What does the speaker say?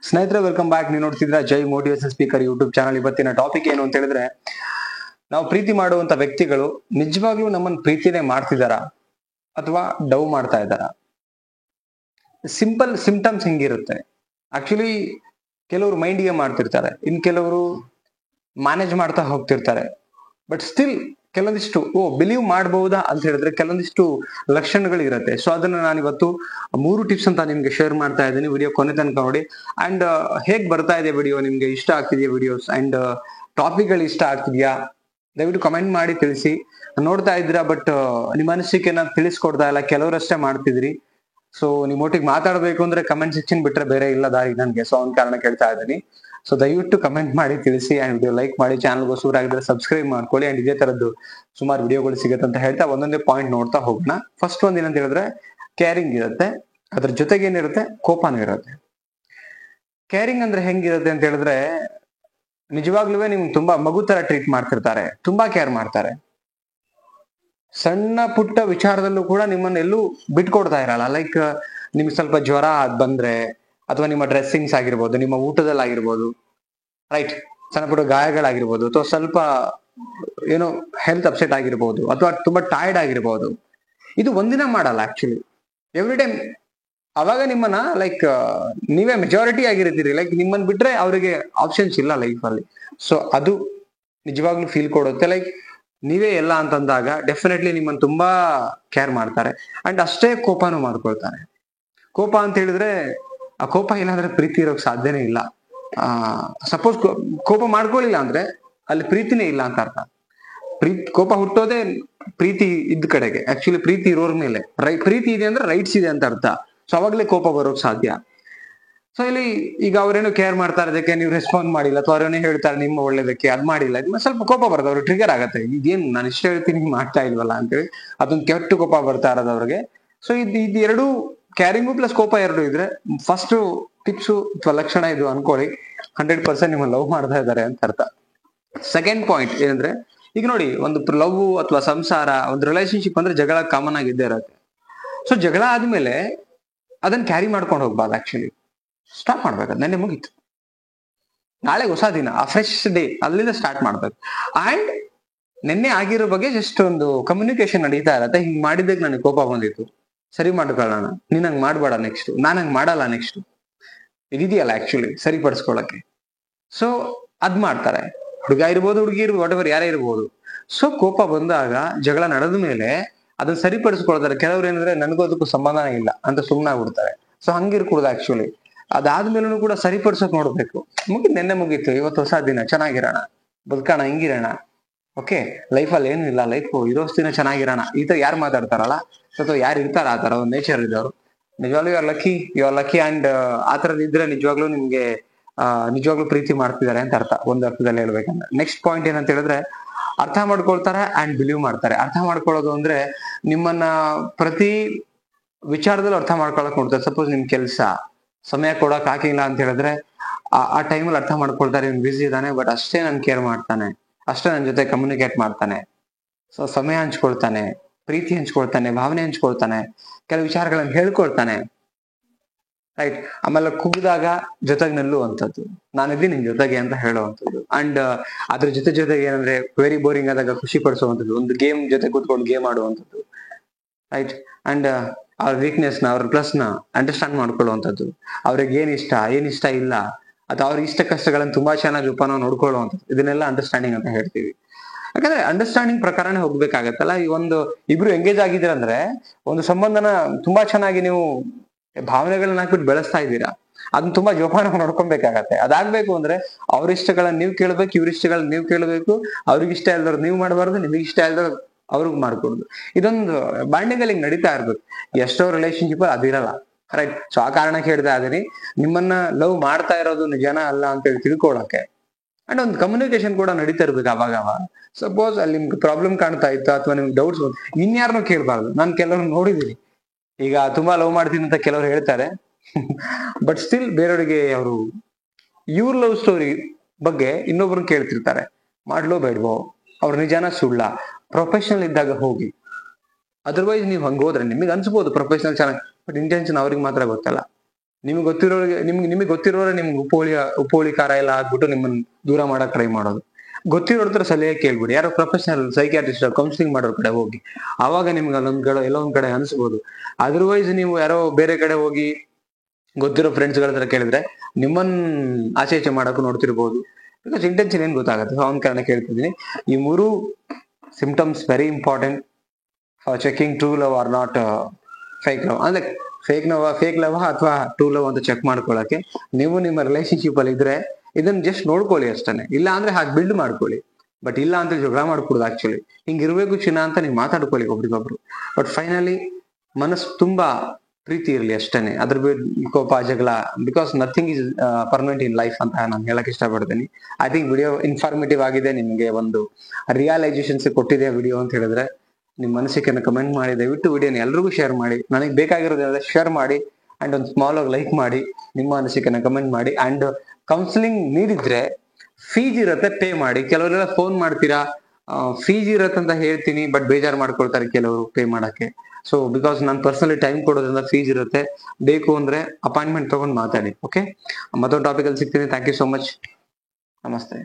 ಸ್ನೇಹಿತರೆ, welcome back. ನೀವು ನೋಡ್ತಿದ್ರ ಜೈ motivation speaker YouTube channel. ಇವತ್ತಿನ ಟಾಪಿಕ್ ಏನು ಅಂತ ಹೇಳಿದ್ರೆ, ನಾವು ಪ್ರೀತಿ ಮಾಡುವಂತ ವ್ಯಕ್ತಿಗಳು ನಿಜವಾಗ್ಲೂ ನಮ್ಮನ್ನ ಪ್ರೀತಿನೇ ಮಾಡ್ತಿದಾರಾ ಅಥವಾ ಡವ್ ಮಾಡ್ತಾ ಇದ್ದಾರಾ? Simple symptoms ಹಿಂಗಿರುತ್ತೆ. ಆಕ್ಚುಲಿ ಕೆಲವರು ಮೈಂಡ್ಗೆ ಮಾಡ್ತಿರ್ತಾರೆ, ಇನ್ ಕೆಲವರು ಮ್ಯಾನೇಜ್ ಮಾಡ್ತಾ ಹೋಗ್ತಿರ್ತಾರೆ. ಬಟ್ ಸ್ಟಿಲ್ ಕೆಲವೊಂದಿಷ್ಟು ಬಿಲೀವ್ ಮಾಡಬಹುದಾ ಅಂತ ಹೇಳಿದ್ರೆ ಕೆಲವೊಂದಿಷ್ಟು ಲಕ್ಷಣಗಳು ಇರುತ್ತೆ. ಸೊ ಅದನ್ನ ನಾನು ಇವತ್ತು 3 ಟಿಪ್ಸ್ ಅಂತ ನಿಮ್ಗೆ ಶೇರ್ ಮಾಡ್ತಾ ಇದ್ದೀನಿ. ವಿಡಿಯೋ ಕೊನೆ ತನಕ ನೋಡಿ. ಅಂಡ್ ಹೇಗ್ ಬರ್ತಾ ಇದೆ ವಿಡಿಯೋ, ನಿಮ್ಗೆ ಇಷ್ಟ ಆಗ್ತಿದೆಯಾ ವಿಡಿಯೋಸ್ ಅಂಡ್ ಟಾಪಿಕ್ ಗಳು ಇಷ್ಟ ಆಗ್ತಿದ್ಯಾ ದಯವಿಟ್ಟು ಕಮೆಂಟ್ ಮಾಡಿ ತಿಳಿಸಿ. ನೋಡ್ತಾ ಇದ್ದೀರಾ ಬಟ್ ನಿಮ್ಮ ಅನಿಸಿಕೆನ ತಿಳಿಸ್ಕೊಡ್ತಾ ಇಲ್ಲ, ಕೆಲವರಷ್ಟೇ ಮಾಡ್ತಿದ್ರಿ. ಸೊ ನಿಮ್ ಒಟ್ಟಿಗೆ ಮಾತಾಡ್ಬೇಕು ಅಂದ್ರೆ ಕಮೆಂಟ್ ಸೆಕ್ಷನ್ ಬಿಟ್ರೆ ಬೇರೆ ಇಲ್ಲ ದಾರಿ ನನ್ಗೆ. ಸೊ ಒಂದ್ ಕಾರಣ ಕೇಳ್ತಾ ಇದ್ದೀನಿ. ಸೊ ದಯವಿಟ್ಟು ಕಮೆಂಟ್ ಮಾಡಿ ತಿಳಿಸಿ ಅಂಡ್ ವಿಡಿಯೋ ಲೈಕ್ ಮಾಡಿ. ಚಾನಲ್ ಹೊಸೂರ್ ಆಗಿದ್ರೆ ಸಬ್ಸ್ಕ್ರೈಬ್ ಮಾಡ್ಕೊಳ್ಳಿ. ಅಂಡ್ ಇದೇ ತರದ್ದು ಸುಮಾರು ವಿಡಿಯೋಗಳು ಸಿಗುತ್ತೆ ಅಂತ ಹೇಳ್ತಾ ಒಂದೊಂದೇ ಪಾಯಿಂಟ್ ನೋಡ್ತಾ ಹೋಗೋಣ. ಫಸ್ಟ್ ಒಂದ್ ಏನಂತ ಹೇಳಿದ್ರೆ, ಕೇರಿಂಗ್ ಇರುತ್ತೆ, ಅದ್ರ ಜೊತೆಗೆ ಏನಿರುತ್ತೆ, ಕೋಪನೂ ಇರುತ್ತೆ. ಕೇರಿಂಗ್ ಅಂದ್ರೆ ಹೆಂಗಿರುತ್ತೆ ಅಂತ ಹೇಳಿದ್ರೆ, ನಿಜವಾಗ್ಲೂ ನಿಮ್ಗೆ ತುಂಬಾ ಮಗು ತರ ಟ್ರೀಟ್ ಮಾಡ್ತಿರ್ತಾರೆ, ತುಂಬಾ ಕೇರ್ ಮಾಡ್ತಾರೆ. ಸಣ್ಣ ಪುಟ್ಟ ವಿಚಾರದಲ್ಲೂ ಕೂಡ ನಿಮ್ಮನ್ನ ಎಲ್ಲೂ ಬಿಟ್ಕೊಡ್ತಾ ಇರಲ್ಲ. ಲೈಕ್ ನಿಮ್ಗೆ ಸ್ವಲ್ಪ ಜ್ವರ ಬಂದ್ರೆ ಅಥವಾ ನಿಮ್ಮ ಡ್ರೆಸ್ಸಿಂಗ್ಸ್ ಆಗಿರ್ಬೋದು, ನಿಮ್ಮ ಊಟದಲ್ಲಿ ಆಗಿರ್ಬೋದು, ರೈಟ್, ಸಣ್ಣ ಪುಟ್ಟ ಗಾಯಗಳಾಗಿರ್ಬೋದು, ಅಥವಾ ಸ್ವಲ್ಪ ಏನೋ ಹೆಲ್ತ್ ಅಪ್ಸೆಟ್ ಆಗಿರ್ಬೋದು, ಅಥವಾ ತುಂಬಾ ಟೈರ್ಡ್ ಆಗಿರ್ಬೋದು, ಇದು ಒಂದಿನ ಮಾಡಲ್ಲ ಆಕ್ಚುಲಿ, ಎವ್ರಿ ಟೈಮ್. ಅವಾಗ ನಿಮ್ಮನ್ನ ಲೈಕ್ ನೀವೇ ಮೆಜಾರಿಟಿ ಆಗಿರ್ತೀರಿ. ಲೈಕ್ ನಿಮ್ಮನ್ನ ಬಿಟ್ರೆ ಅವರಿಗೆ ಆಪ್ಷನ್ಸ್ ಇಲ್ಲ ಲೈಫ್ ಅಲ್ಲಿ. ಸೊ ಅದು ನಿಜವಾಗ್ಲೂ ಫೀಲ್ ಕೊಡುತ್ತೆ. ಲೈಕ್ ನೀವೇ ಎಲ್ಲ ಅಂತಂದಾಗ ಡೆಫಿನೆಟ್ಲಿ ನಿಮ್ಮನ್ನ ತುಂಬಾ ಕೇರ್ ಮಾಡ್ತಾರೆ. ಅಂಡ್ ಅಷ್ಟೇ ಕೋಪನೂ ಮಾಡ್ಕೊಳ್ತಾರೆ. ಕೋಪ ಅಂತ ಹೇಳಿದ್ರೆ, ಆ ಕೋಪ ಇಲ್ಲಾಂದ್ರೆ ಪ್ರೀತಿ ಇರೋಕ್ ಸಾಧ್ಯನೇ ಇಲ್ಲ. ಸಪೋಸ್ ಕೋಪ ಮಾಡ್ಕೊಳ್ಳಿಲ್ಲ ಅಂದ್ರೆ ಅಲ್ಲಿ ಪ್ರೀತಿನೇ ಇಲ್ಲ ಅಂತ ಅರ್ಥ. ಕೋಪ ಹುಟ್ಟೋದೇ ಪ್ರೀತಿ ಇದ್ದ ಕಡೆಗೆ. ಆಕ್ಚುಲಿ ಪ್ರೀತಿ ಇರೋರ್ ಮೇಲೆ ಪ್ರೀತಿ ಇದೆ ಅಂದ್ರೆ ರೈಟ್ಸ್ ಇದೆ ಅಂತ ಅರ್ಥ. ಸೊ ಅವಾಗ್ಲೇ ಕೋಪ ಬರೋಕ್ ಸಾಧ್ಯ. ಸೊ ಇಲ್ಲಿ ಈಗ ಅವ್ರೇನೋ ಕೇರ್ ಮಾಡ್ತಾರೆ, ಅದಕ್ಕೆ ನೀವು ರೆಸ್ಪಾಂಡ್ ಮಾಡಿಲ್ಲ, ಅಥವಾ ಅವ್ರೇನೋ ಹೇಳ್ತಾರೆ ನಿಮ್ಮ ಒಳ್ಳೇದಕ್ಕೆ, ಅದ್ ಮಾಡಿಲ್ಲ, ಇದ್ ಸ್ವಲ್ಪ ಕೋಪ ಬರುತ್ತೆ, ಅವ್ರಿಗೆ ಟ್ರಿಗರ್ ಆಗತ್ತೆ. ಇದೇನು ನಾನು ಇಷ್ಟ ಹೇಳ್ತೀನಿ ಮಾಡ್ತಾ ಇಲ್ವಲ್ಲ ಅಂತೇಳಿ ಅದೊಂದು ಕೆಟ್ಟ ಕೋಪ ಬರ್ತಾ ಇರೋದು ಅವ್ರಿಗೆ. ಸೊ ಇದು ಎರಡು, ಕ್ಯಾರಿಂಗು ಪ್ಲಸ್ ಕೋಪ ಎರಡು ಇದ್ರೆ ಫಸ್ಟ್ ಟಿಪ್ಸು ಅಥವಾ ಲಕ್ಷಣ ಇದು ಅನ್ಕೊಳ್ಳಿ, 100% ನಿಮ್ಮ ಲವ್ ಮಾಡ್ತಾ ಇದ್ದಾರೆ ಅಂತ ಅರ್ಥ. ಸೆಕೆಂಡ್ ಪಾಯಿಂಟ್ ಏನಂದ್ರೆ, ಈಗ ನೋಡಿ, ಒಂದು ಲವ್ ಅಥವಾ ಸಂಸಾರ, ಒಂದು ರಿಲೇಶನ್ಶಿಪ್ ಅಂದ್ರೆ ಜಗಳ ಕಾಮನ್ ಆಗಿದ್ದೇ ಇರುತ್ತೆ. ಸೊ ಜಗಳ ಆದ್ಮೇಲೆ ಅದನ್ನ ಕ್ಯಾರಿ ಮಾಡ್ಕೊಂಡು ಹೋಗ್ಬಾರ್ದು. ಆಕ್ಚುಲಿ ಸ್ಟಾಪ್ ಮಾಡ್ಬೇಕು. ನೆನ್ನೆ ಮುಗೀತು, ನಾಳೆ ಹೊಸ ದಿನ, ಆ ಫ್ರೆಶ್ ಡೇ, ಅಲ್ಲಿಂದ ಸ್ಟಾರ್ಟ್ ಮಾಡ್ಬೇಕು. ಅಂಡ್ ನೆನ್ನೆ ಆಗಿರೋ ಬಗ್ಗೆ ಜಸ್ಟ್ ಒಂದು ಕಮ್ಯುನಿಕೇಶನ್ ನಡೀತಾ ಇರತ್ತೆ. ಹಿಂಗ್ ಮಾಡಿದಾಗ ನನಗೆ ಕೋಪ ಬಂದಿತ್ತು, ಸರಿ ಮಾಡ್ಕೊಳ್ಳೋಣ, ನೀನ್ ಹಂಗ್ ಮಾಡ್ಬೇಡ ನೆಕ್ಸ್ಟ್, ನಾನ್ ಹಂಗ್ ಮಾಡಲ್ಲ ನೆಕ್ಸ್ಟ್, ಇದಿದೆಯಲ್ಲ ಆಕ್ಚುಲಿ ಸರಿಪಡಿಸ್ಕೊಳಕ್ಕೆ. ಸೊ ಅದ್ ಮಾಡ್ತಾರೆ. ಹುಡುಗ ಇರ್ಬೋದು, ಹುಡುಗಿ ಇರ್ಬೋದು, ವಾಟ್ ಎವರ್ ಯಾರೇ ಇರ್ಬೋದು. ಸೊ ಕೋಪ ಬಂದಾಗ, ಜಗಳ ನಡೆದ ಮೇಲೆ ಅದನ್ನ ಸರಿಪಡಿಸ್ಕೊಳ್ತಾರೆ. ಕೆಲವ್ರು ಏನಂದ್ರೆ ನನಗೂ ಅದಕ್ಕೂ ಸಂಬಂಧನೇ ಇಲ್ಲ ಅಂತ ಸುಮ್ಮನೆ ಆಗ್ಬಿಡ್ತಾರೆ. So ಹಂಗಿರ್ಕೂಡ್ದು actually. ಅದಾದ್ಮೇಲೂ ಕೂಡ ಸರಿಪಡಿಸೋಕ್ ನೋಡ್ಬೇಕು. ನೆನ್ನೆ ಮುಗೀತು, ಇವತ್ತು ಹೊಸ ದಿನ, ಚೆನ್ನಾಗಿರೋಣ, ಬದುಕೋಣ, ಹಿಂಗಿರೋಣ. ಓಕೆ, ಲೈಫಲ್ಲಿ ಏನು ಇಲ್ಲ, ಲೈಫ್ ಇರೋಷ್ಟು ದಿನ ಚೆನ್ನಾಗಿರೋಣ. ಈ ತರ ಯಾರು ಮಾತಾಡ್ತಾರಲ್ಲ, ಅಥವಾ ಯಾರು ಇರ್ತಾರ ಆ ತರ ಒಂದು ನೇಚರ್ ಇದ್ದವರು, ನಿಜವಾಗ್ಲೂ ಯು ಆರ್ ಲಕ್ಕಿ. ಅಂಡ್ ಆ ತರದ್ ಇದ್ರೆ ನಿಜವಾಗ್ಲೂ ನಿಮ್ಗೆ ನಿಜವಾಗ್ಲೂ ಪ್ರೀತಿ ಮಾಡ್ತಿದ್ದಾರೆ ಅಂತ ಅರ್ಥ, ಒಂದ್ ಅರ್ಥದಲ್ಲಿ ಹೇಳ್ಬೇಕಂದ್ರೆ. ನೆಕ್ಸ್ಟ್ ಪಾಯಿಂಟ್ ಏನಂತ ಹೇಳಿದ್ರೆ, ಅರ್ಥ ಮಾಡ್ಕೊಳ್ತಾರೆ ಅಂಡ್ ಬಿಲೀವ್ ಮಾಡ್ತಾರೆ. ಅರ್ಥ ಮಾಡ್ಕೊಳ್ಳೋದು ಅಂದ್ರೆ ನಿಮ್ಮನ್ನ ಪ್ರತಿ ವಿಚಾರದಲ್ಲೂ ಅರ್ಥ ಮಾಡ್ಕೊಳಕ್ ನೋಡ್ತಾರೆ. ಸಪೋಸ್ ನಿಮ್ ಕೆಲ್ಸ ಸಮಯ ಕೊಡಕ್ ಹಾಕಿಲ್ಲ ಅಂತ ಹೇಳಿದ್ರೆ, ಆ ಟೈಮಲ್ಲಿ ಅರ್ಥ ಮಾಡ್ಕೊಳ್ತಾರೆ, ಇವ್ನು ಬಿಸಿ ಇದ್ದಾನೆ, ಬಟ್ ಅಷ್ಟೇ ನನ್ ಕೇರ್ ಮಾಡ್ತಾನೆ, ಅಷ್ಟೇ ನನ್ ಜೊತೆ ಕಮ್ಯುನಿಕೇಟ್ ಮಾಡ್ತಾನೆ. ಸೊ ಸಮಯ ಹಂಚ್ಕೊಳ್ತಾನೆ, ಪ್ರೀತಿ ಹಂಚ್ಕೊಳ್ತಾನೆ, ಭಾವನೆ ಹಂಚ್ಕೊಳ್ತಾನೆ, ಕೆಲವು ವಿಚಾರಗಳನ್ನ ಹೇಳ್ಕೊಳ್ತಾನೆ, ರೈಟ್. ಆಮೇಲೆ ಕುಗ್ದಾಗ ಜೊತೆಗೆ ನಿಲ್ಲುವಂಥದ್ದು, ನಾನಿದ್ದೀನಿ ನಿನ್ ಜೊತೆಗೆ ಅಂತ ಹೇಳುವಂಥದ್ದು. ಅಂಡ್ ಅದ್ರ ಜೊತೆಗೆ ಏನಂದ್ರೆ, ವೆರಿ ಬೋರಿಂಗ್ ಆದಾಗ ಖುಷಿ ಪಡಿಸುವಂಥದ್ದು, ಒಂದು ಗೇಮ್ ಜೊತೆ ಕೂತ್ಕೊಂಡು ಗೇಮ್ ಆಡುವಂಥದ್ದು, ರೈಟ್. ಅಂಡ್ ಅವ್ರ ವೀಕ್ನೆಸ್ ನ, ಅವ್ರ ಪ್ಲಸ್ ನ ಅಂಡರ್ಸ್ಟ್ಯಾಂಡ್ ಮಾಡ್ಕೊಳ್ಳುವಂಥದ್ದು, ಅವ್ರಿಗೆ ಏನ್ ಇಷ್ಟ ಇಲ್ಲ, ಅಥವಾ ಅವ್ರ ಇಷ್ಟ ಕಷ್ಟಗಳನ್ನ ತುಂಬಾ ಚೆನ್ನಾಗಿ ರೂಪನ ನೋಡ್ಕೊಳ್ಳುವಂಥದ್ದು, ಇದನ್ನೆಲ್ಲ ಅಂಡರ್ಸ್ಟ್ಯಾಂಡಿಂಗ್ ಅಂತ ಹೇಳ್ತೀವಿ. ಯಾಕಂದ್ರೆ ಅಂಡರ್ಸ್ಟ್ಯಾಂಡಿಂಗ್ ಪ್ರಕಾರನೇ ಹೋಗ್ಬೇಕಾಗತ್ತಲ್ಲ. ಈ ಒಂದು ಇಬ್ರು ಎಂಗೇಜ್ ಆಗಿದ್ದೀರಂದ್ರೆ ಒಂದು ಸಂಬಂಧನ ತುಂಬಾ ಚೆನ್ನಾಗಿ ನೀವು ಭಾವನೆಗಳನ್ನ ಹಾಕ್ಬಿಟ್ಟು ಬೆಳೆಸ್ತಾ ಇದ್ದೀರಾ, ಅದನ್ನ ತುಂಬಾ ಜೋಪಾನ ನೋಡ್ಕೊಬೇಕಾಗತ್ತೆ. ಅದಾಗ್ಬೇಕು ಅಂದ್ರೆ ಅವ್ರ ಇಷ್ಟಗಳನ್ನ ನೀವು ಕೇಳ್ಬೇಕು, ಇವ್ರ ಇಷ್ಟಗಳನ್ನ ನೀವು ಕೇಳ್ಬೇಕು. ಅವ್ರಿಗೆ ಇಷ್ಟ ಇಲ್ದವ್ರು ನೀವು ಮಾಡಬಾರ್ದು, ನಿಮಗೆ ಇಷ್ಟ ಇಲ್ದವ್ರು ಅವ್ರಿಗೆ ಮಾಡ್ಕೊಡುದು. ಇದೊಂದು ಬಾಂಡಿಂಗ್ ಅಲ್ಲಿ ನಡೀತಾ ಇರ್ಬೇಕು. ಎಷ್ಟೋ ರಿಲೇಶನ್ಶಿಪ್ ಅದಿರಲ್ಲ, ರೈಟ್. ಸೊ ಆ ಕಾರಣಕ್ಕೆ ಹೇಳ್ತಾ ಇದೀನಿ, ನಿಮ್ಮನ್ನ ಲವ್ ಮಾಡ್ತಾ ಇರೋದು ನಿಜಾನ ಅಲ್ಲ ಅಂತ ಹೇಳಿ ತಿಳ್ಕೊಳಕ್ಕೆ. ಅಂಡ್ ಒಂದು ಕಮ್ಯುನಿಕೇಶನ್ ಕೂಡ ನಡೀತಾ ಇರ್ಬೇಕು ಅವಾಗ. ಸಪೋಸ್ ಅಲ್ಲಿ ನಿಮ್ಗೆ ಪ್ರಾಬ್ಲಮ್ ಕಾಣ್ತಾ ಇತ್ತು, ಅಥವಾ ನಿಮ್ಗೆ ಡೌಟ್ಸ್ ಬಂತು, ಇನ್ಯಾರನ್ನೂ ಕೇಳ್ಬಾರ್ದು. ನಾನು ಕೆಲವ್ರು ನೋಡಿದೀನಿ, ಈಗ ತುಂಬಾ ಲವ್ ಮಾಡ್ತೀನಿ ಅಂತ ಕೆಲವ್ರು ಹೇಳ್ತಾರೆ, ಬಟ್ ಸ್ಟಿಲ್ ಬೇರೆಯವ್ರಿಗೆ ಅವರು ಇವ್ರ ಲವ್ ಸ್ಟೋರಿ ಬಗ್ಗೆ ಇನ್ನೊಬ್ರನ್ನ ಕೇಳ್ತಿರ್ತಾರೆ. ಮಾಡ್ಲೋ ಬೇಡ್ವೋ, ಅವ್ರ ನಿಜಾನ ಸುಳ್ಳ, ಪ್ರೊಫೆಷನಲ್ ಇದ್ದಾಗ ಹೋಗಿ. ಅದರ್ವೈಸ್ ನೀವು ಹಂಗ ಹೋದ್ರೆ ನಿಮಗೆ ಅನ್ಸ್ಬೋದು ಪ್ರೊಫೆಷನಲ್ ಚೆನ್ನಾಗಿ, ಬಟ್ ಇಂಟೆನ್ಷನ್ ಅವ್ರಿಗೆ ಮಾತ್ರ ಗೊತ್ತಲ್ಲ. ನಿಮಗೆ ಗೊತ್ತಿರೋರೆ ನಿಮ್ಗೆ ಉಪೋಳಿ ಖಾರ ಎಲ್ಲ ಹಾಕ್ಬಿಟ್ಟು ನಿಮ್ಮನ್ನ ದೂರ ಮಾಡಕ್ ಟ್ರೈ ಮಾಡೋದು. ಗೊತ್ತಿರೋರ್ ಹತ್ರ ಸಲಹೆ ಕೇಳ್ಬಿಡಿ, ಯಾರೋ ಪ್ರೊಫೆಷನಲ್ ಸೈಕ್ಯಾಟ್ರಿಸ್ಟ್ ಕೌನ್ಸಿಲಿಂಗ್ ಮಾಡೋರ್ ಕಡೆ ಹೋಗಿ, ಅವಾಗ ನಿಮ್ಗೆ ಎಲ್ಲೊಂದ್ ಕಡೆ ಅನ್ಸ್ಬೋದು. ಅದರ್ವೈಸ್ ನೀವು ಯಾರೋ ಬೇರೆ ಕಡೆ ಹೋಗಿ ಗೊತ್ತಿರೋ ಫ್ರೆಂಡ್ಸ್ ಗಳ ಹತ್ರ ಕೇಳಿದ್ರೆ ನಿಮ್ಮನ್ ಆಚೆ ಈಚೆ ಮಾಡಕ್ಕೂ ನೋಡ್ತಿರ್ಬೋದು. ಬಿಕಾಸ್ ಇಂಟೆನ್ಷನ್ ಏನ್ ಗೊತ್ತಾಗುತ್ತೆ. ಅವನ ಕಾರಣ ಕೇಳ್ತಿದ್ದೀನಿ. ಈ 3 symptoms very important for checking true love or not fake love. ಅಂದ್ರೆ ಫೇಕ್ ಲವ್ ಅಥವಾ ಟ್ರೂ ಲವ್ ಅಂತ ಚೆಕ್ ಮಾಡ್ಕೊಳಕ್ಕೆ ನೀವು ನಿಮ್ಮ ರಿಲೇಶನ್ಶಿಪ್ ಅಲ್ಲಿ ಇದ್ರೆ ಇದನ್ನ ಜಸ್ಟ್ ನೋಡ್ಕೊಳ್ಳಿ ಅಷ್ಟೇ. ಇಲ್ಲ ಅಂದ್ರೆ ಹಾಗೆ ಬಿಲ್ಡ್ ಮಾಡ್ಕೊಳ್ಳಿ. ಬಟ್ ಇಲ್ಲ ಅಂತ ಜಗಳ ಮಾಡ್ಕೊಡುದು. ಆಕ್ಚುಲಿ ಹಿಂಗಿರ್ಬೇಕು ಚಿನ್ನ ಅಂತ ನೀವು ಮಾತಾಡ್ಕೊಳ್ಳಿ ಒಬ್ರಿಗೊಬ್ರು. ಬಟ್ ಫೈನಲಿ ಮನಸ್ಸು ತುಂಬಾ ಪ್ರೀತಿ ಇರಲಿ ಅಷ್ಟೇನೆ. ಅದ್ರ ಕೋಪ ಜಗಳ, because nothing is permanent in life ಅಂತ ನಾನು ಹೇಳಕ್ ಇಷ್ಟಪಡ್ತೀನಿ. ಐ ಥಿಂಕ್ ವಿಡಿಯೋ ಇನ್ಫಾರ್ಮೇಟಿವ್ ಆಗಿದೆ, ನಿಮ್ಗೆ ಒಂದು ರಿಯಲೈಸೇಷನ್ಸ್ ಕೊಟ್ಟಿದೆ ವಿಡಿಯೋ ಅಂತ ಹೇಳಿದ್ರೆ. ನಿಮ್ ಮನಸ್ಸಿಗೆ ಕಮೆಂಟ್ ಮಾಡಿ, ದಯವಿಟ್ಟು ವಿಡಿಯೋನ ಎಲ್ರಿಗೂ ಶೇರ್ ಮಾಡಿ. ನನಗೆ ಬೇಕಾಗಿರೋದ್ರಿಂದ ಶೇರ್ ಮಾಡಿ ಅಂಡ್ ಒಂದು ಸ್ಮಾಲ್ ಆಗಿ ಲೈಕ್ ಮಾಡಿ, ನಿಮ್ಮ ಅನಿಸಿಕೆನ ಕಮೆಂಟ್ ಮಾಡಿ. ಅಂಡ್ ಕೌನ್ಸಿಲಿಂಗ್ ನೀಡಿದ್ರೆ ಫೀಸ್ ಇರತ್ತೆ, ಪೇ ಮಾಡಿ. ಕೆಲವರೆಲ್ಲ ಫೋನ್ ಮಾಡ್ತೀರಾ, ಫೀಸ್ ಇರತ್ತೆ ಅಂತ ಹೇಳ್ತೀನಿ, ಬಟ್ ಬೇಜಾರು ಮಾಡ್ಕೊಳ್ತಾರೆ ಕೆಲವರು ಪೇ ಮಾಡಕ್ಕೆ. ಸೊ ಬಿಕಾಸ್ ನಾನು ಪರ್ಸನಲಿ ಟೈಮ್ ಕೊಡೋದ್ರಿಂದ ಫೀಸ್ ಇರುತ್ತೆ. ಬೇಕು ಅಂದ್ರೆ ಅಪಾಯಿಂಟ್ಮೆಂಟ್ ತಗೊಂಡು ಮಾತಾಡಿ. ಓಕೆ, ಮತ್ತೊಂದು ಟಾಪಿಕ್ ಅಲ್ಲಿ ಸಿಗ್ತೀನಿ. Thank you so much. ನಮಸ್ತೆ.